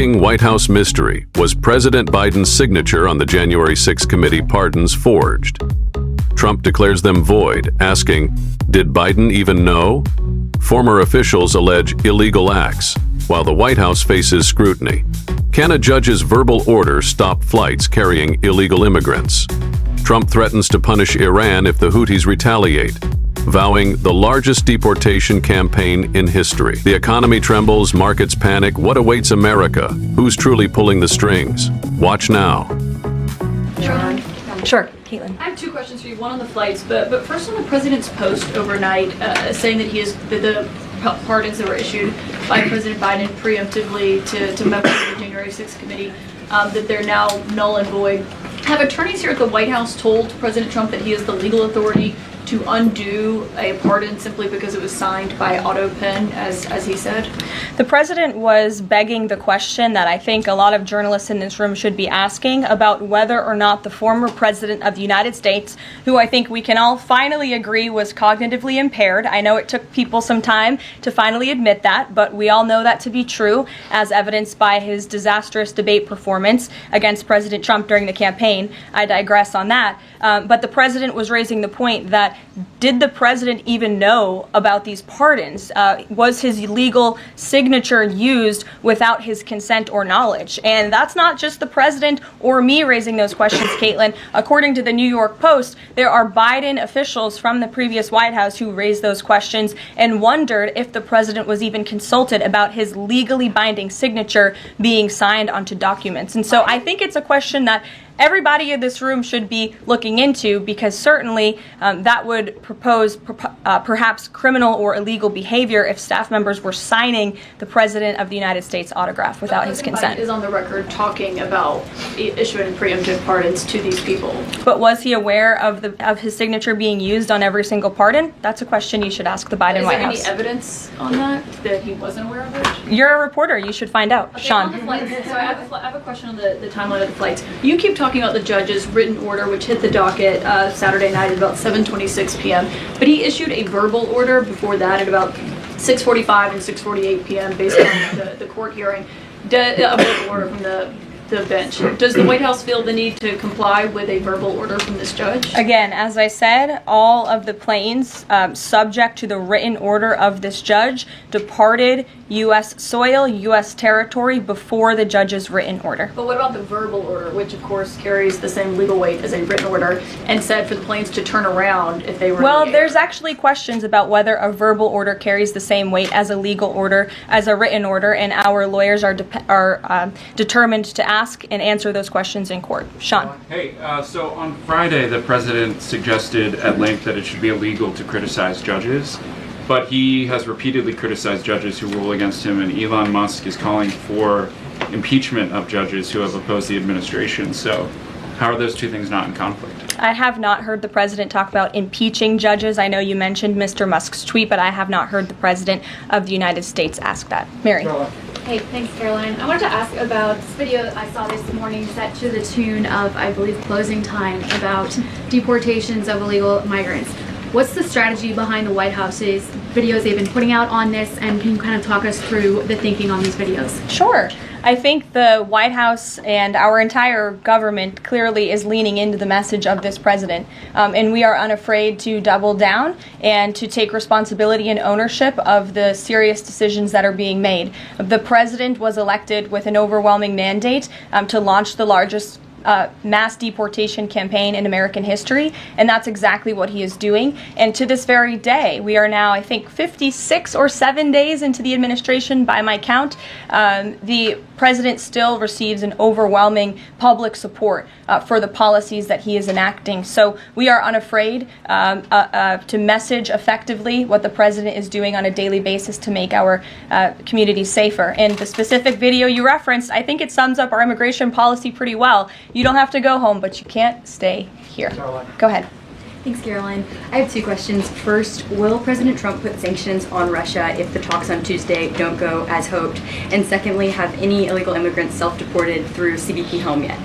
shocking White House mystery. Was President Biden's signature on the January 6 committee pardons forged? Trump declares them void, asking, did Biden even know? Former officials allege illegal acts, while the White House faces scrutiny. Can a judge's verbal order stop flights carrying illegal immigrants? Trump threatens to punish Iran if the Houthis retaliate, vowing the largest deportation campaign in history. The economy trembles, markets panic. What awaits America? Who's truly pulling the strings? Watch now. Sure, Caitlin. I have two questions for you. One on the flights, but first on the president's post overnight, saying that the pardons that were issued by President Biden preemptively to members of the January 6th committee, that they're now null and void. Have attorneys here at the White House told President Trump that he has the legal authority to undo a pardon simply because it was signed by auto pen, as he said? The president was begging the question that I think a lot of journalists in this room should be asking about whether or not the former president of the United States, who I think we can all finally agree was cognitively impaired. I know it took people some time to finally admit that, but we all know that to be true, as evidenced by his disastrous debate performance against President Trump during the campaign. I digress on that. But the president was raising the point that did the president even know about these pardons? Was his legal signature used without his consent or knowledge? And that's not just the president or me raising those questions, Caitlin. According to the New York Post, there are Biden officials from the previous White House who raised those questions and wondered if the president was even consulted about his legally binding signature being signed onto documents. And so I think it's a question that everybody in this room should be looking into, because certainly that would propose perhaps criminal or illegal behavior if staff members were signing the President of the United States autograph without his consent. Biden is on the record talking about issuing preemptive pardons to these people. But was he aware of his signature being used on every single pardon? That's a question you should ask the Biden White House. Is there any evidence on that he wasn't aware of it? You're a reporter. You should find out. Okay, Sean. on the flights, so I have a question on the timeline of the flights. You keep talking about the judge's written order, which hit the docket Saturday night at about 7:26 p.m. But he issued a verbal order before that at about 6:45 and 6:48 p.m. based on the court hearing. A verbal order from the bench. Does the White House feel the need to comply with a verbal order from this judge? Again, as I said, all of the planes subject to the written order of this judge departed U.S. soil, U.S. territory before the judge's written order. But what about the verbal order, which of course carries the same legal weight as a written order, and said for the planes to turn around if they were Well, in the air? there's actually questions about whether a verbal order carries the same weight as a legal order, as a written order, and our lawyers are determined to ask and answer those questions in court. Sean. Hey, so on Friday, the president suggested at length that it should be illegal to criticize judges, but he has repeatedly criticized judges who rule against him, and Elon Musk is calling for impeachment of judges who have opposed the administration. So how are those two things not in conflict? I have not heard the president talk about impeaching judges. I know you mentioned Mr. Musk's tweet, but I have not heard the president of the United States ask that. Mary. Hey, thanks, Caroline. I wanted to ask about this video I saw this morning set to the tune of, I believe, Closing Time, about deportations of illegal migrants. What's the strategy behind the White House's videos they've been putting out on this, and can you kind of talk us through the thinking on these videos? Sure. I think the White House and our entire government clearly is leaning into the message of this president, and we are unafraid to double down and to take responsibility and ownership of the serious decisions that are being made. The president was elected with an overwhelming mandate to launch the largest mass deportation campaign in American history, and that's exactly what he is doing. And to this very day, we are now, I think, 56 or 7 days into the administration by my count. The president still receives an overwhelming public support for the policies that he is enacting. So we are unafraid to message effectively what the president is doing on a daily basis to make our communities safer. And the specific video you referenced, I think it sums up our immigration policy pretty well. You don't have to go home, but you can't stay here. Go ahead. Thanks, Caroline. I have two questions. First, will President Trump put sanctions on Russia if the talks on Tuesday don't go as hoped? And secondly, have any illegal immigrants self-deported through CBP home yet?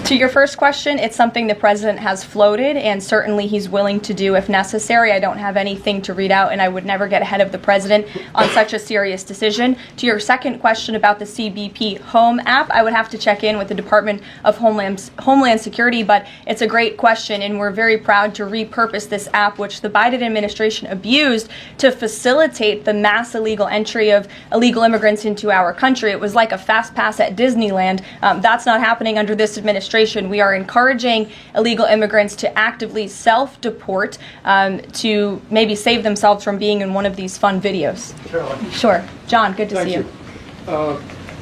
To your first question, it's something the president has floated, and certainly he's willing to do if necessary. I don't have anything to read out, and I would never get ahead of the president on such a serious decision. To your second question about the CBP Home app, I would have to check in with the Department of Homeland Security, but it's a great question, and we're very proud to repurpose this app, which the Biden administration abused to facilitate the mass illegal entry of illegal immigrants into our country. It was like a fast pass at Disneyland. That's not happening under this administration. We are encouraging illegal immigrants to actively self-deport to maybe save themselves from being in one of these fun videos. Caroline. Sure. John, good to Thank see you.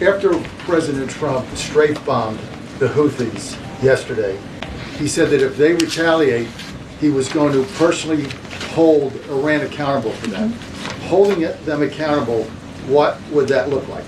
After President Trump strafe-bombed the Houthis yesterday, he said that if they retaliate, he was going to personally hold Iran accountable for that. Holding them accountable, what would that look like?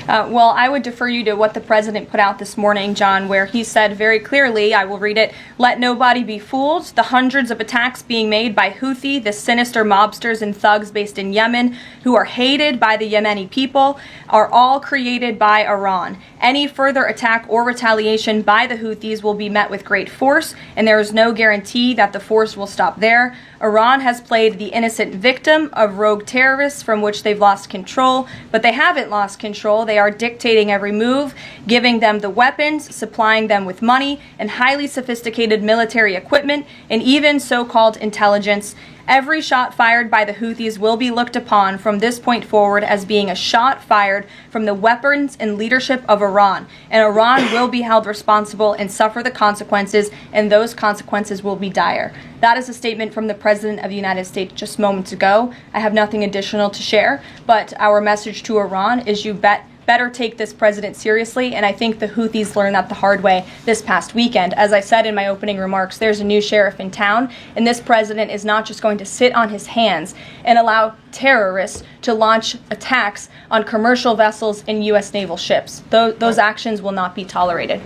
Well, I would defer you to what the president put out this morning, John, where he said very clearly, I will read it, "Let nobody be fooled. The hundreds of attacks being made by Houthi, the sinister mobsters and thugs based in Yemen, who are hated by the Yemeni people, are all created by Iran. Any further attack or retaliation by the Houthis will be met with great force, and there is no guarantee that the force will stop there. Iran has played the innocent victim of rogue terrorists from which they've lost control, but they haven't lost control. They are dictating every move, giving them the weapons, supplying them with money and highly sophisticated military equipment, and even so-called intelligence. Every shot fired by the Houthis will be looked upon from this point forward as being a shot fired from the weapons and leadership of Iran. And Iran will be held responsible and suffer the consequences, and those consequences will be dire." That is a statement from the President of the United States just moments ago. I have nothing additional to share, but our message to Iran is you better take this president seriously, and I think the Houthis learned that the hard way this past weekend. As I said in my opening remarks, there's a new sheriff in town, and this president is not just going to sit on his hands and allow terrorists to launch attacks on commercial vessels and U.S. naval ships. Those actions will not be tolerated.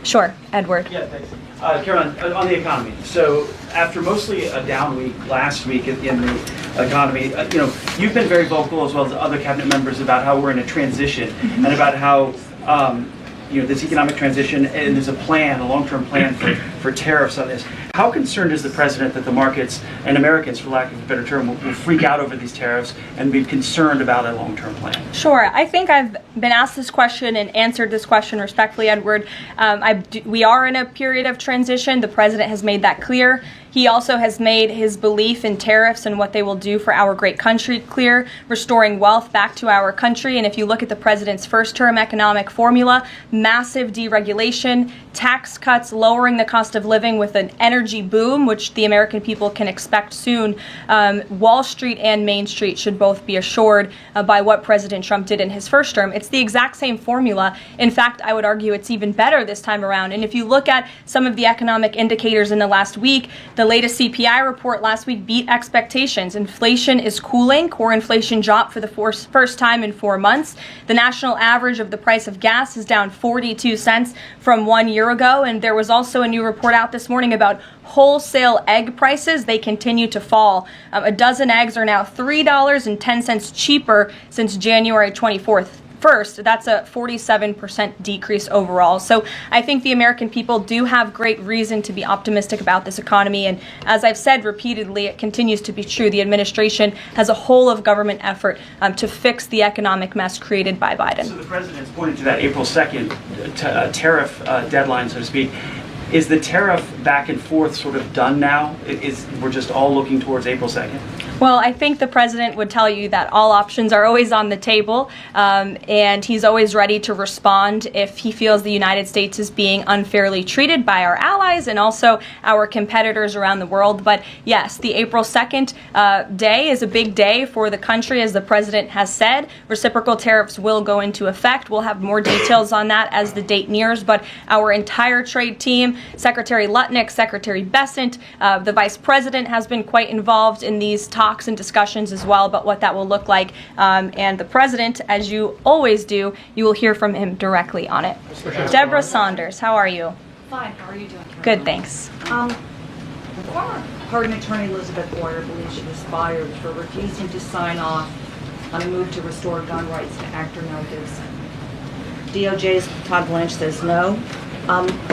Sure, Edward. Yeah, thanks. Caroline, on the economy. So after mostly a down week last week in the economy, you've been very vocal as well as other cabinet members about how we're in a transition and about how this economic transition, and there's a plan, a long-term plan for tariffs on this. How concerned is the president that the markets and Americans, for lack of a better term, will freak out over these tariffs and be concerned about a long-term plan? Sure. I think I've been asked this question and answered this question respectfully, Edward. We are in a period of transition. The president has made that clear. He also has made his belief in tariffs and what they will do for our great country clear, restoring wealth back to our country. And if you look at the president's first-term economic formula, massive deregulation, tax cuts, lowering the cost of living with an energy boom, which the American people can expect soon. Wall Street and Main Street should both be assured by what President Trump did in his first term. It's the exact same formula. In fact, I would argue it's even better this time around. And if you look at some of the economic indicators in the last week, the latest CPI report last week beat expectations. Inflation is cooling. Core inflation dropped for the first time in 4 months. The national average of the price of gas is down 42 cents from 1 year ago. And there was also a new report out this morning about wholesale egg prices. They continue to fall. A dozen eggs are now $3.10 cheaper since January 24th. First, that's a 47% decrease overall. So I think the American people do have great reason to be optimistic about this economy. And as I've said repeatedly, it continues to be true. The administration has a whole of government effort to fix the economic mess created by Biden. So the president's pointed to that April 2nd tariff deadline, so to speak. Is the tariff back and forth sort of done now? We're just all looking towards April 2nd? Well, I think the president would tell you that all options are always on the table, and he's always ready to respond if he feels the United States is being unfairly treated by our allies and also our competitors around the world. But yes, the April 2nd day is a big day for the country, as the president has said. Reciprocal tariffs will go into effect. We'll have more details on that as the date nears, but our entire trade team, Secretary Lutnick, Secretary Bessent, the vice president has been quite involved in these talks and discussions as well about what that will look like. And the president, as you always do, you will hear from him directly on it. Deborah Saunders, how are you? Fine. How are you doing? Good, thanks. Former Pardon Attorney Elizabeth Boyer believes she was fired for refusing to sign off on a move to restore gun rights to actor Mel Gibson. DOJ's Todd Blanche says no.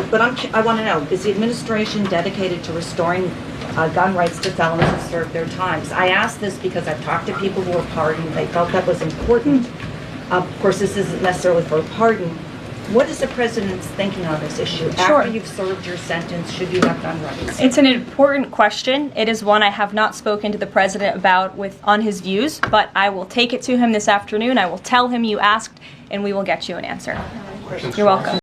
But I want to know, is the administration dedicated to restoring gun rights to felons who served their times? I ask this because I've talked to people who were pardoned. They felt that was important. Of course, this isn't necessarily for a pardon. What is the president's thinking on this issue? Sure. After you've served your sentence, should you have gun rights? It's an important question. It is one I have not spoken to the president about on his views, but I will take it to him this afternoon. I will tell him you asked, and we will get you an answer. You're welcome.